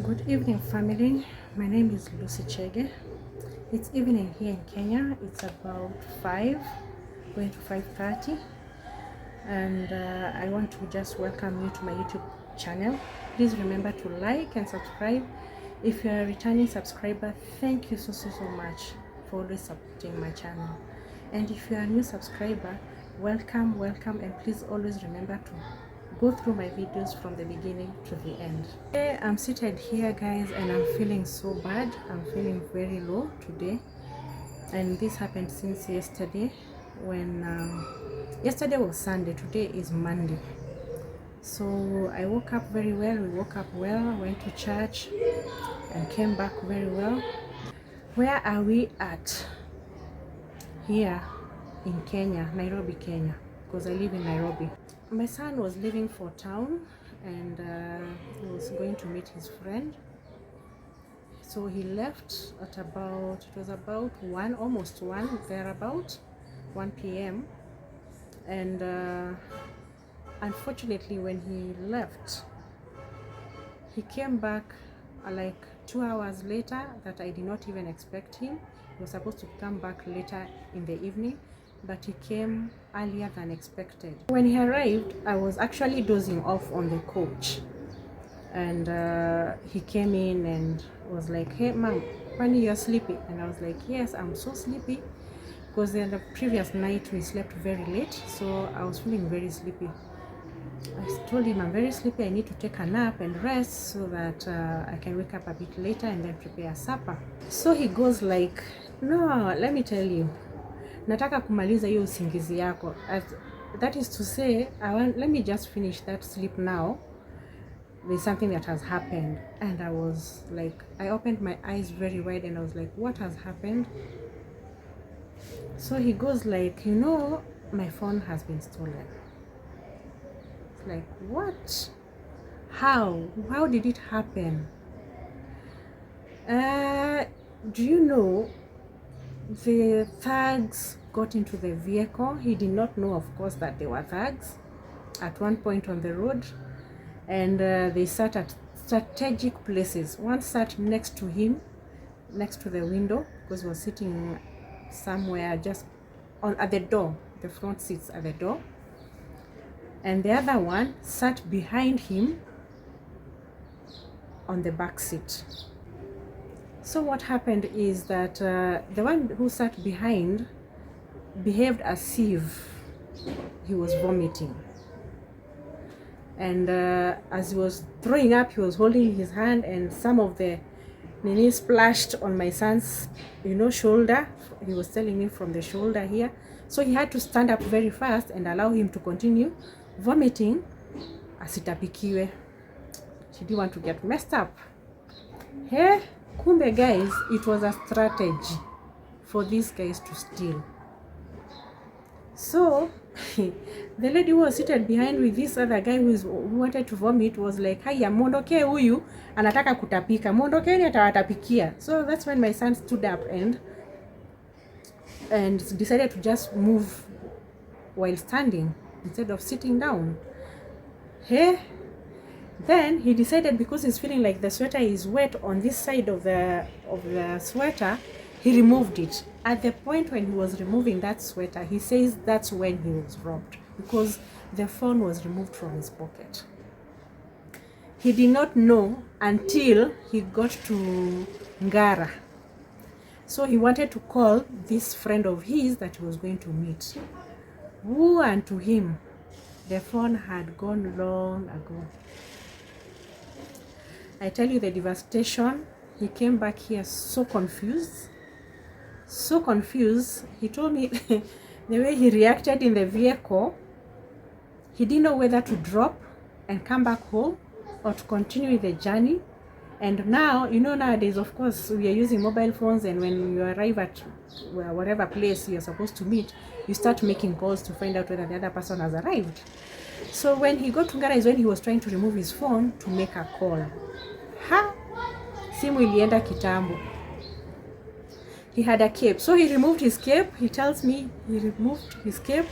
Good evening, family. My name is Linient Chege. It's evening here in Kenya. It's about 5, going to 5:30, and I want to just welcome you to my YouTube channel. Please remember to like and subscribe. If you are a returning subscriber, thank you so much for always supporting my channel. And if you are a new subscriber, welcome, and please always remember to go through my videos from the beginning to the end. Today I'm seated here, guys, and I'm feeling so bad. I'm feeling very low today, and this happened since yesterday. When yesterday was Sunday, today is Monday. So I woke up very well. We woke up well, went to church and came back very well. Where are we at? Here in Kenya, Nairobi, Kenya, because I live in Nairobi. My son was leaving for town, and he was going to meet his friend. So he left at about, it was about 1, almost 1, thereabout 1 p.m. And unfortunately, when he left, he came back like 2 hours later that I did not even expect him. He was supposed to come back later in the evening, but he came earlier than expected. When he arrived, I was actually dozing off on the couch, and he came in and was like, "Hey mom, when you're sleepy?" And I was like, "Yes, I'm so sleepy," because the previous night we slept very late, so I was feeling very sleepy. I told him I'm very sleepy, I need to take a nap and rest so that I can wake up a bit later and then prepare supper. So he goes like, "No, let me tell you, nataka kumaliza hiyo usingizi yako." That is to say, let me just finish that sleep now. There's something that has happened. And I was like, I opened my eyes very wide and I was like, what has happened? So he goes like, my phone has been stolen. It's like, what? How did it happen? Do you know, the thugs got into the vehicle. He did not know, of course, that they were thugs at one point on the road, and they sat at strategic places. One sat next to him, next to the window, because he was sitting somewhere just at the door, the front seats at the door, and the other one sat behind him on the back seat. So what happened is that the one who sat behind behaved as if he was vomiting. And as he was throwing up, he was holding his hand, and some of the nini splashed on my son's, shoulder. He was telling me from the shoulder here. So he had to stand up very fast and allow him to continue vomiting asitapikiwe. She didn't want to get messed up. Hey, kumbe guys, it was a strategy for these guys to steal. So the lady who was seated behind with this other guy who wanted to vomit was like, "Haya, mondoke huyu anataka kutapika, mondokeni atawatapikia." So that's when my son stood up and decided to just move while standing instead of sitting down. Hey, then he decided, because he's feeling like the sweater is wet on this side of the sweater, he removed it. At the point when he was removing that sweater, he says that's when he was robbed, because the phone was removed from his pocket. He did not know until he got to Ngara. So he wanted to call this friend of his that he was going to meet. Woo, and to him, the phone had gone long ago. I tell you the devastation. He came back here so confused. He told me the way he reacted in the vehicle, he didn't know whether to drop and come back home or to continue with the journey. And now, nowadays, of course, we are using mobile phones, and when you arrive at whatever place you're supposed to meet, you start making calls to find out whether the other person has arrived. So when he got to Ngara is when he was trying to remove his phone to make a call. Simu ilienda kitambo. He had a cape, so he removed his cape. He tells me he removed his cape,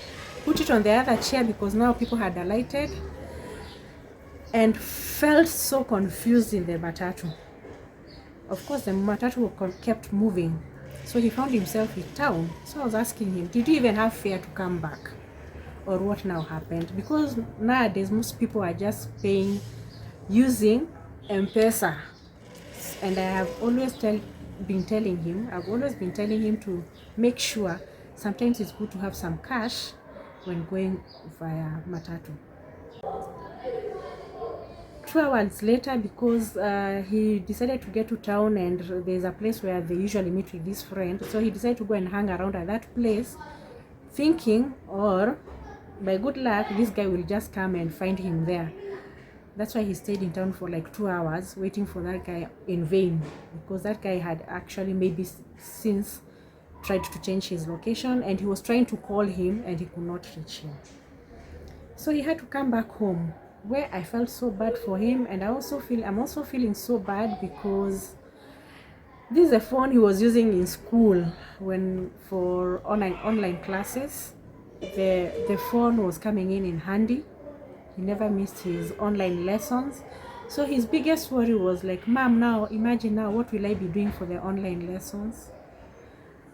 put it on the other chair because now people had alighted, and felt so confused in the matatu. Of course, the matatu kept moving, so he found himself in town. So I was asking him, did you even have fare to come back, or what now happened? Because nowadays most people are just paying using M-Pesa, and I have always been telling him to make sure sometimes it's good to have some cash when going via matatu. 2 hours later, because he decided to get to town, and there's a place where they usually meet with this friend, so he decided to go and hang around at that place, thinking, or by good luck, this guy will just come and find him there. That's why he stayed in town for like 2 hours waiting for that guy in vain, because that guy had actually maybe since tried to change his location, and he was trying to call him and he could not reach him. So he had to come back home, where I felt so bad for him. And I'm also feeling so bad because this is a phone he was using in school for online classes. The phone was coming in handy. He never missed his online lessons. So his biggest worry was like, Mom, now imagine now, what will I be doing for the online lessons?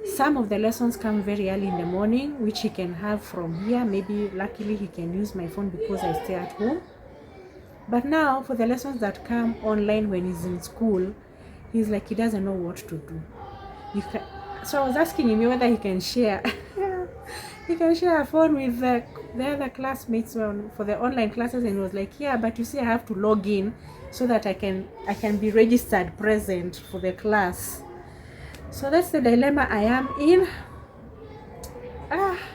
Some of the lessons come very early in the morning, which he can have from here. Maybe luckily he can use my phone because I stay at home. But now for the lessons that come online when he's in school, he's like, he doesn't know what to do. So I was asking him whether he can share he can share a phone with the other classmates for the online classes, and he was like, yeah, but you see, I have to log in so that I can be registered present for the class. So that's the dilemma I am in.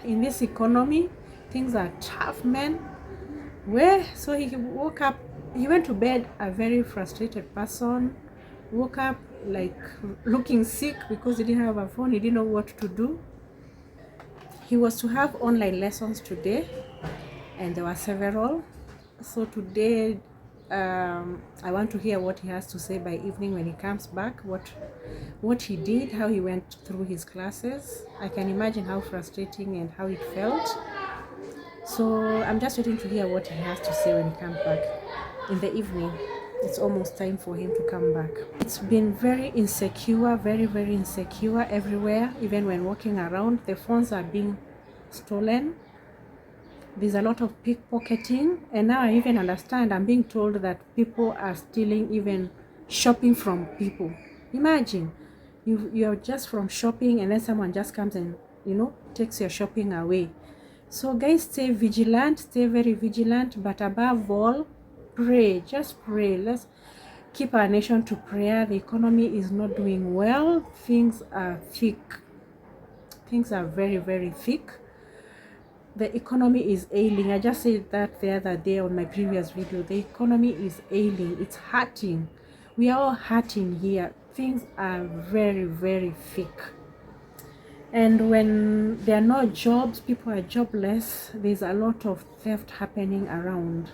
In this economy, things are tough, man. So he woke up, he went to bed a very frustrated person, woke up like looking sick because he didn't have a phone, he didn't know what to do. He was to have online lessons today, and there were several. So today I want to hear what he has to say by evening when he comes back, what he did, how he went through his classes. I can imagine how frustrating and how it felt. So I'm just waiting to hear what he has to say when he comes back in the evening. It's almost time for him to come back. It's been very insecure, very, very insecure everywhere. Even when walking around, the phones are being stolen. There's a lot of pickpocketing, and now I even understand, I'm being told that people are stealing even shopping from people. Imagine, you're just from shopping, and then someone just comes and, takes your shopping away. So guys, stay vigilant, stay very vigilant, but above all, pray, just pray. Let's keep our nation to prayer. The economy is not doing well. Things are thick. Things are very, very thick. The economy is ailing. I just said that the other day on my previous video. The economy is ailing. It's hurting. We are all hurting here. Things are very, very thick. And when there are no jobs, people are jobless, there's a lot of theft happening around.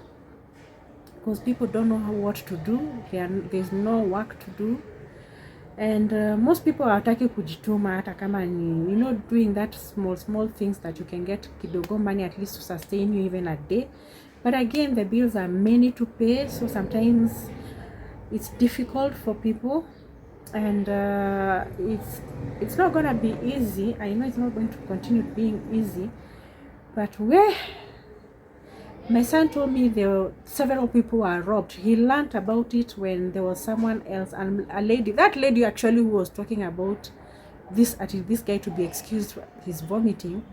Because people don't know what to do. There's no work to do. And most people are hataki kujituma hata kama ni, doing that small things that you can get kidogo money at least to sustain you even a day. But again, the bills are many to pay, so sometimes it's difficult for people. And it's not gonna be easy. I know it's not going to continue being easy, but my son told me several people were robbed. He learned about it when there was someone else, and that lady actually who was talking about this guy to be excused his vomiting,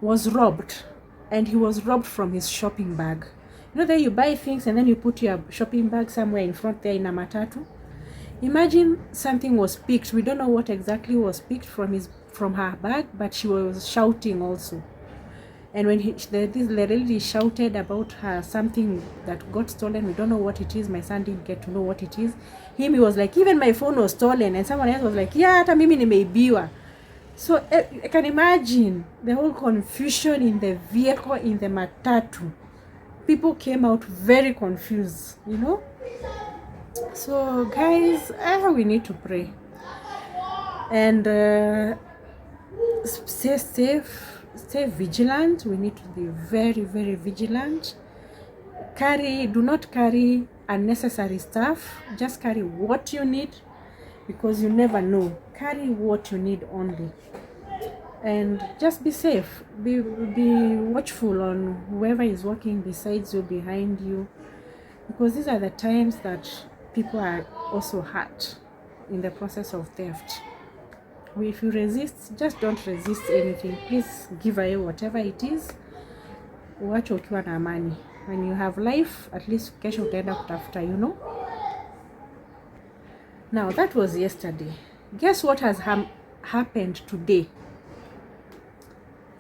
was robbed, and he was robbed from his shopping bag. There you buy things and then you put your shopping bag somewhere in front there in a matatu. Imagine something was picked. We don't know what exactly was picked from her bag, but she was shouting also. And when the lady shouted about her something that got stolen, we don't know what it is. My son didn't get to know what it is. He was like, even my phone was stolen, and someone else was like, yeah, hata mimi nimeibiwa. So I can imagine the whole confusion in the vehicle, in the matatu. People came out very confused, So guys, we need to pray and stay safe, stay vigilant. We need to be very, very vigilant. do not carry unnecessary stuff. Just carry what you need, because you never know. Carry what you need only, and just be safe. Be watchful on whoever is walking beside you, behind you, because these are the times that people are also hurt in the process of theft. If you resist, just don't resist anything. Please give away whatever it is. Uache ukiwa na amani. When you have life, at least kesho utaenda kutafuta, you know. Now that was yesterday. Guess what has happened today?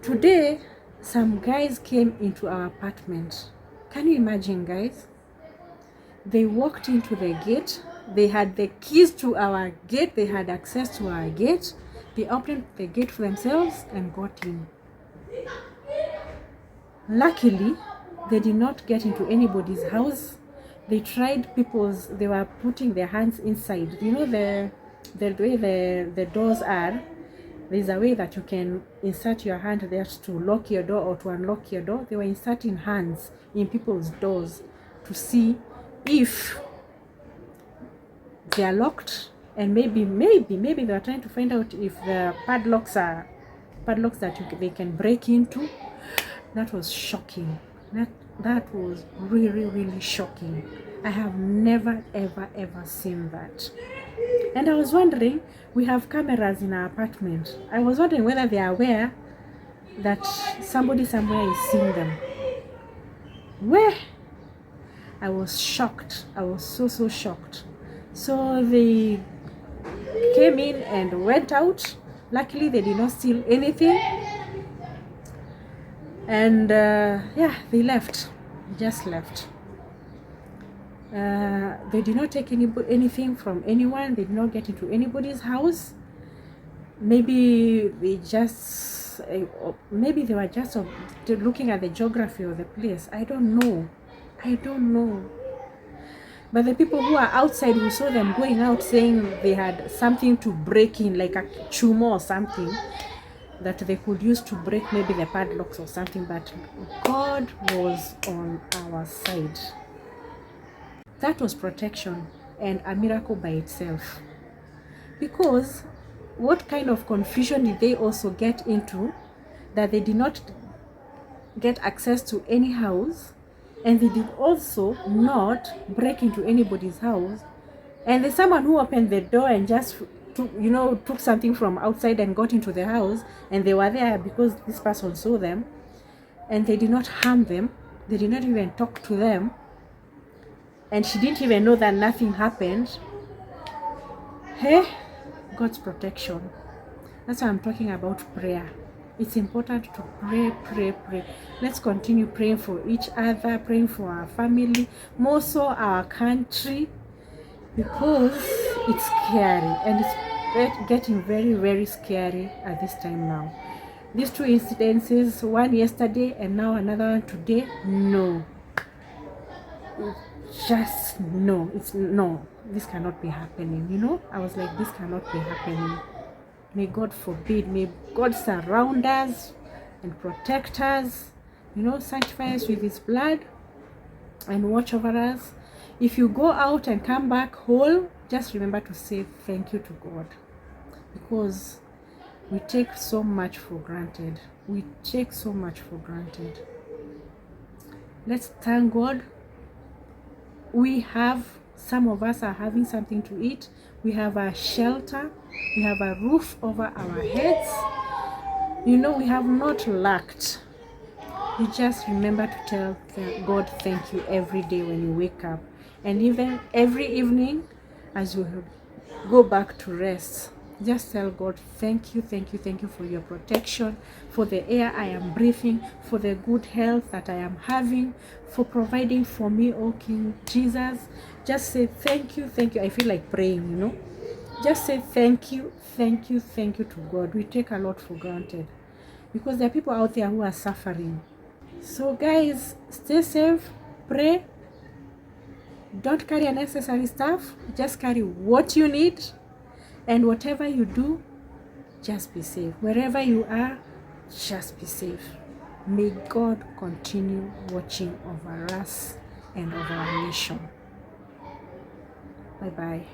Today, some guys came into our apartment. Can you imagine, guys? They walked into the gate. They had the keys to our gate. They had access to our gate. They opened the gate for themselves and got in. Luckily, they did not get into anybody's house. They tried they were putting their hands inside. You know the way the doors are, there's a way that you can insert your hand there to lock your door or to unlock your door. They were inserting hands in people's doors to see if they are locked, and maybe they were trying to find out if the padlocks that they can break into. That was shocking. That was really shocking. I have never ever seen that. And I was wondering, we have cameras in our apartment. I was wondering whether they are aware that somebody somewhere is seeing them. Where? I was shocked. I was so shocked. So they came in and went out. Luckily, they did not steal anything. And yeah, they left. Just left. They did not take anything from anyone. They did not get into anybody's house. Maybe they were just looking at the geography of the place. I don't know. But the people who are outside, who saw them going out saying they had something to break in, like a chumo or something that they could use to break maybe the padlocks or something. But God was on our side. That was protection and a miracle by itself. Because what kind of confusion did they also get into, that they did not get access to any house, and they did also not break into anybody's house, and there's someone who opened the door and just took something from outside and got into the house, and they were there because this person saw them, and they did not harm them. They did not even talk to them, and she didn't even know that nothing happened. Hey, God's protection. That's why I'm talking about prayer. It's important to pray. Let's continue praying for each other, praying for our family, more so our country, because it's scary, and it's getting very scary at this time now. These two incidences, one yesterday and now another one today, no. Just no. This cannot be happening, I was like, this cannot be happening. May God forbid. May God surround us and protect us, sanctify us with his blood and watch over us. If you go out and come back whole, just remember to say thank you to God, because we take so much for granted. Let's thank God. Some of us are having something to eat. We have a shelter. We have a roof over our heads. We have not lacked. You just remember to tell God thank you every day when you wake up, and even every evening as you go back to rest. Just tell God thank you for your protection, for the air I am breathing, for the good health that I am having, for providing for me, oh King Jesus. Just say thank you. I feel like praying, Just say thank you to God. We take a lot for granted because there are people out there who are suffering. So guys, stay safe, pray, don't carry unnecessary stuff, just carry what you need, and whatever you do, just be safe. Wherever you are, just be safe. May God continue watching over us and of our nation. Bye bye.